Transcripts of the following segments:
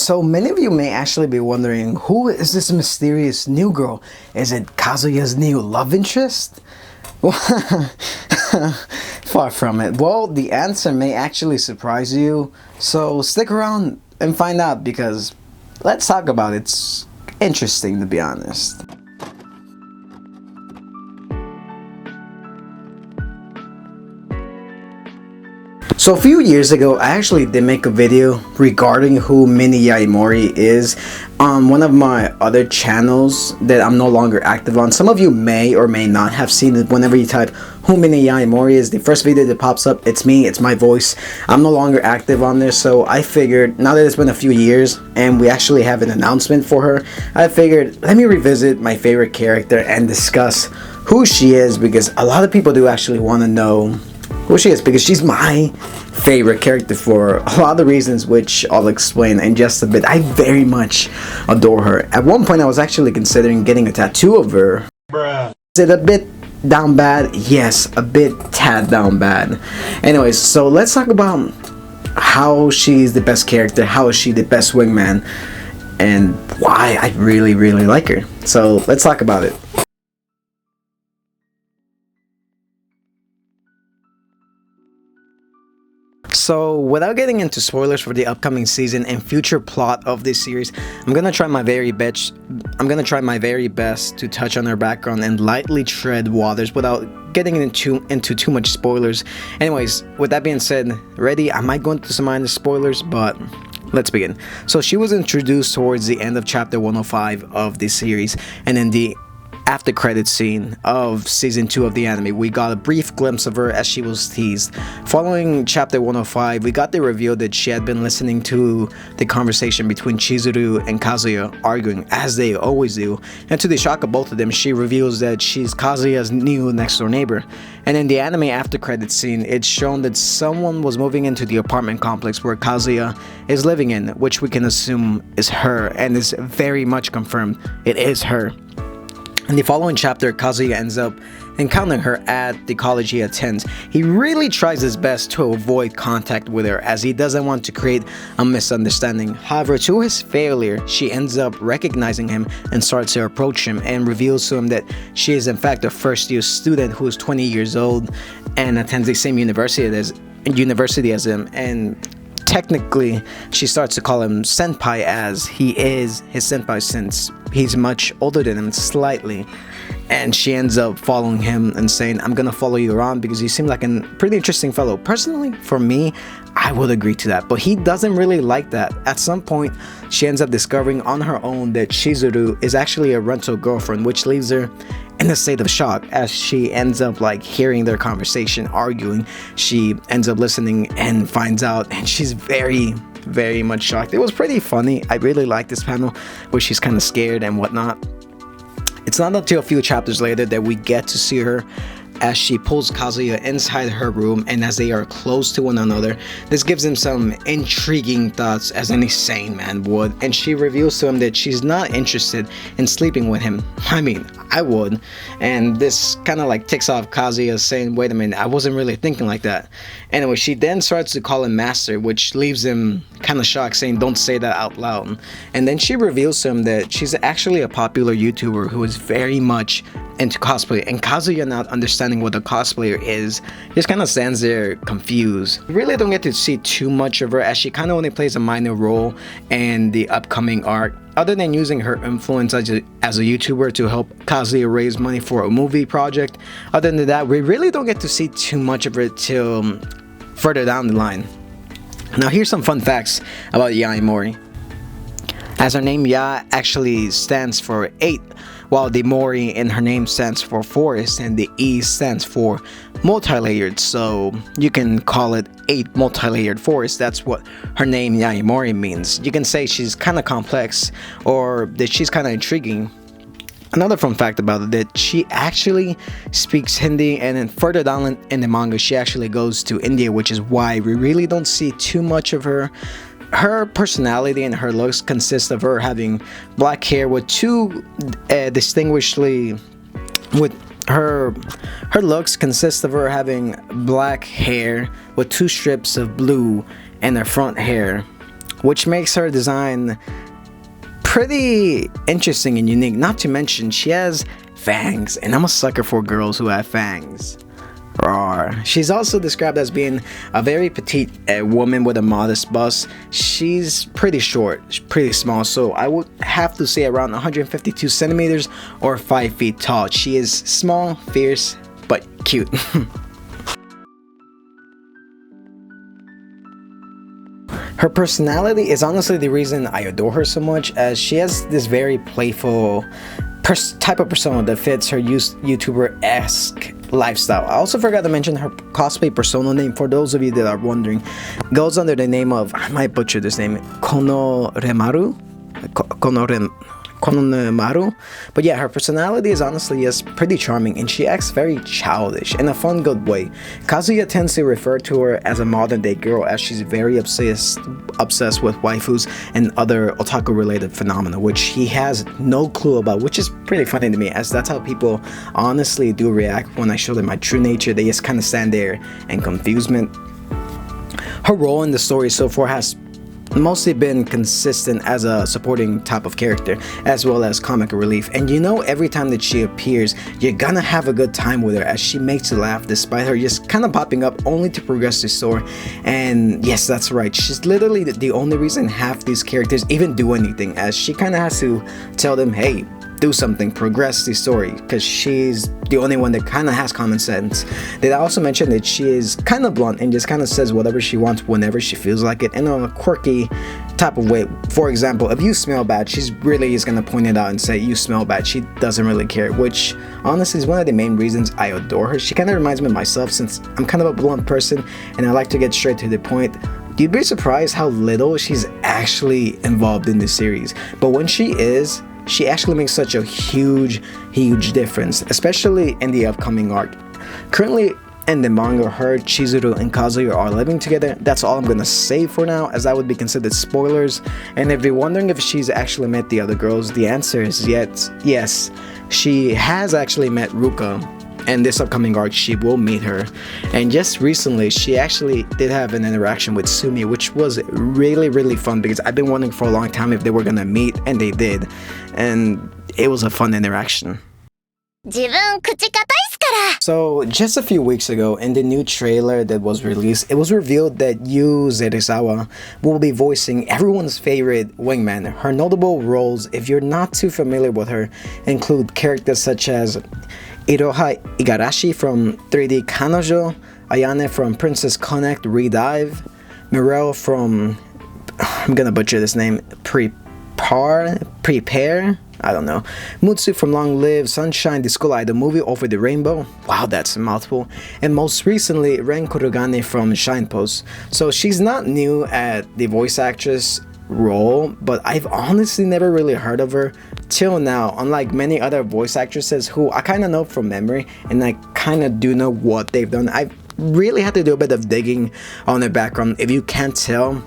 So many of you may actually be wondering, who is this mysterious new girl? Is it Kazuya's new love interest? Far from it. Well, the answer may actually surprise you, so stick around and find out, because let's talk about it. It's interesting, to be honest. So a few years ago, I actually did make a video regarding who Mini Yaemori is on one of my other channels that I'm no longer active on. Some of you may or may not have seen it. Whenever you type who Mini Yaemori is, the first video that pops up, it's me, it's my voice. I'm no longer active on there, so I figured, now that it's been a few years and we actually have an announcement for her, I figured let me revisit my favorite character and discuss who she is, because a lot of people do actually want to know who she is, because she's my favorite character for a lot of reasons, which I'll explain in just a bit. I very much adore her. At one point I was actually considering getting a tattoo of her. Bruh. Is it a bit down bad? Yes, a bit tad down bad. Anyways, so let's talk about how she's the best character, how is she the best wingman, and why I really like her. So let's talk about it. So without getting into spoilers for the upcoming season and future plot of this series, I'm gonna try my very best to touch on her background and lightly tread waters without getting into too much spoilers. Anyways, with that being said, ready? I might go into some minor spoilers, but let's begin. So she was introduced towards the end of chapter 105 of this series, and in the after credit scene of season 2 of the anime, we got a brief glimpse of her as she was teased. Following chapter 105, we got the reveal that she had been listening to the conversation between Chizuru and Kazuya arguing, as they always do, and to the shock of both of them, she reveals that she's Kazuya's new next door neighbor. And in the anime after credit scene, it's shown that someone was moving into the apartment complex where Kazuya is living in, which we can assume is her, and is very much confirmed it is her. In the following chapter, Kazuya ends up encountering her at the college he attends. He really tries his best to avoid contact with her, as he doesn't want to create a misunderstanding. However, to his failure, she ends up recognizing him and starts to approach him and reveals to him that she is in fact a first-year student who is 20 years old and attends the same university as him, and technically she starts to call him senpai, as he is his senpai since he's much older than him slightly. And she ends up following him and saying, I'm gonna follow you around because you seem like a pretty interesting fellow. Personally, for me, I would agree to that, but he doesn't really like that. At some point, she ends up discovering on her own that Chizuru is actually a rental girlfriend, which leaves her in a state of shock as she ends up like hearing their conversation, arguing. She ends up listening and finds out, and she's very much shocked. It was pretty funny. I really like this panel where she's kind of scared and whatnot. It's not until a few chapters later that we get to see her as she pulls Kazuya inside her room, and as they are close to one another, this gives him some intriguing thoughts, as any sane man would, and she reveals to him that she's not interested in sleeping with him. I mean, I would. And this kind of like ticks off Kazuya, saying, wait a minute, I wasn't really thinking like that. Anyway, she then starts to call him master, which leaves him kind of shocked, saying, don't say that out loud. And then she reveals to him that she's actually a popular YouTuber who is very much into cosplay, and Kazuya, not understanding what a cosplayer is, just kind of stands there confused. We really don't get to see too much of her, as she kind of only plays a minor role in the upcoming arc, other than using her influence as a YouTuber to help Kazuya raise money for a movie project. Other than that, we really don't get to see too much of her till further down the line. Now here's some fun facts about Yaemori. As her name Ya actually stands for 8, while the Mori in her name stands for forest, and the E stands for multi-layered, so you can call it 8 multi-layered forest. That's what her name Yaemori means. You can say she's kind of complex, or that she's kind of intriguing. Another fun fact about it, that she actually speaks Hindi, and then further down in the manga she actually goes to India, which is why we really don't see too much of her. Her personality and her looks consist of her having black hair with two distinguishedly with her looks consist of her having black hair with 2 strips of blue in her front hair, which makes her design pretty interesting and unique. Not to mention, she has fangs, and I'm a sucker for girls who have fangs. Rawr. She's also described as being a very petite woman with a modest bust. She's pretty short, pretty small, so I would have to say around 152 centimeters or 5 feet tall. She is small, fierce, but cute. Her personality is honestly the reason I adore her so much, as she has this very playful type of persona that fits her YouTuber-esque lifestyle. I also forgot to mention her cosplay persona name. For those of you that are wondering, goes under the name of, I might butcher this name, Konoremaru. But yeah, her personality is honestly just pretty charming, and she acts very childish in a fun, good way. Kazuya tends to refer to her as a modern day girl, as she's very obsessed with waifus and other otaku related phenomena, which he has no clue about, which is pretty funny to me, as that's how people honestly do react when I show them my true nature. They just kind of stand there in confusement. Her role in the story so far has mostly been consistent as a supporting type of character, as well as comic relief, and you know, every time that she appears, you're gonna have a good time with her, as she makes you laugh despite her just kind of popping up only to progress the story. And yes, that's right, she's literally the only reason half these characters even do anything, as she kind of has to tell them, hey, do something, progress the story, because she's the only one that kind of has common sense. Did I also mention that she is kind of blunt and just kind of says whatever she wants whenever she feels like it, in a quirky type of way. For example, if you smell bad, she's really is going to point it out and say you smell bad. She doesn't really care, which honestly is one of the main reasons I adore her. She kind of reminds me of myself, since I'm kind of a blunt person and I like to get straight to the point. You'd be surprised how little she's actually involved in this series, but when she is, she actually makes such a huge difference, especially in the upcoming arc. Currently in the manga, her, Chizuru, and Kazuya are living together. That's all I'm gonna say for now, as that would be considered spoilers. And if you're wondering if she's actually met the other girls, the answer is yes. She has actually met Ruka. And this upcoming arc, she will meet her. And just recently, she actually did have an interaction with Sumi, which was really fun, because I've been wondering for a long time if they were gonna meet, and they did. And it was a fun interaction. So just a few weeks ago, in the new trailer that was released, it was revealed that Yu Serizawa will be voicing everyone's favorite wingman. Her notable roles, if you're not too familiar with her, include characters such as Iroha Igarashi from 3D Kanojo, Ayane from Princess Connect Redive, Mirelle from, I'm gonna butcher this name, Prepare, I don't know, Mutsu from Long Live Sunshine, the School Idol movie Over the Rainbow, wow, that's a mouthful, and most recently Ren Kurogane from Shine Post. So she's not new at the voice actress role, but I've honestly never really heard of her till now, unlike many other voice actresses who I kind of know from memory, and I kind of do know what they've done. I've really had to do a bit of digging on their background. If you can't tell,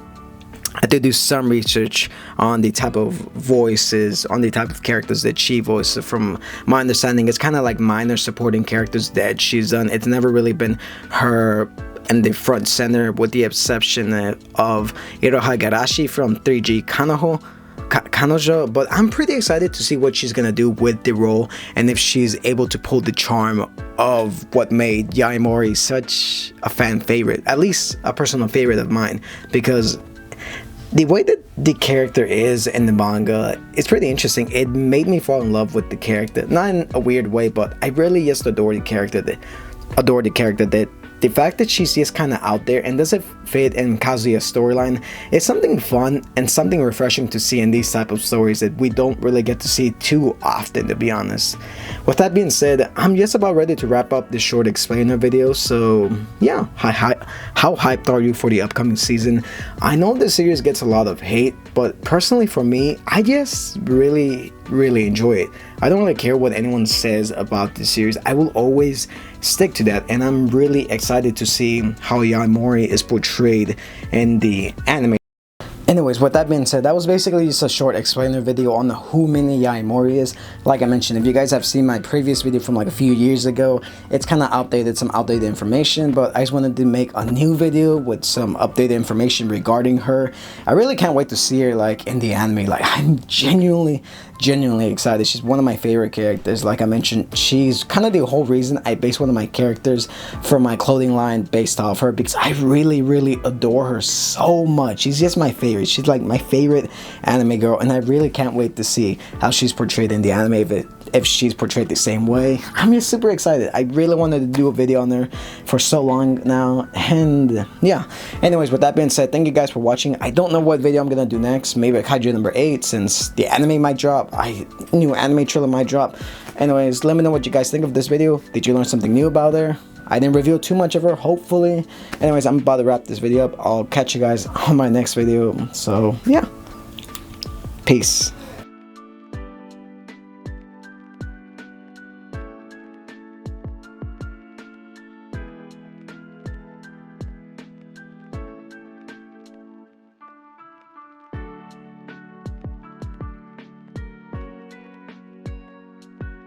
I had to do some research on the type of voices, on the type of characters that she voices. From my understanding, it's kind of like minor supporting characters that she's done. It's never really been her in the front center, with the exception of Iroha Igarashi from 3G Kanojo, but I'm pretty excited to see what she's gonna do with the role, and if she's able to pull the charm of what made Yaemori such a fan favorite, at least a personal favorite of mine, because the way that the character is in the manga, it's pretty interesting. It made me fall in love with the character, not in a weird way, but I really just adore the character. That the fact that she's just kind of out there and doesn't fit in Kazuya's storyline is something fun and something refreshing to see in these type of stories that we don't really get to see too often, to be honest. With that being said, I'm just about ready to wrap up this short explainer video. So yeah, how hyped are you for the upcoming season? I know the series gets a lot of hate, but personally for me, I just really enjoy it. I don't really care what anyone says about this series. I will always stick to that, and I'm really excited to see how Yaemori is portrayed in the anime. Anyways, with that being said, that was basically just a short explainer video on who mini Yaemori is. Like I mentioned, if you guys have seen my previous video from like a few years ago, it's kind of outdated, some outdated information, but I just wanted to make a new video with some updated information regarding her. I really can't wait to see her like in the anime. Like, I'm genuinely excited. She's one of my favorite characters. Like I mentioned, she's kind of the whole reason I base one of my characters for my clothing line based off her, because I really adore her so much. She's just my favorite. She's like my favorite anime girl, and I really can't wait to see how she's portrayed in the anime, if she's portrayed the same way. I'm just super excited. I really wanted to do a video on her for so long now, and yeah. Anyways, with that being said, thank you guys for watching. I don't know what video I'm gonna do next. Maybe a kaiju number 8, since the anime might drop. New anime trailer might drop. Anyways, let me know what you guys think of this video. Did you learn something new about her? I didn't reveal too much of her, hopefully. Anyways, I'm about to wrap this video up. I'll catch you guys on my next video. So yeah, peace.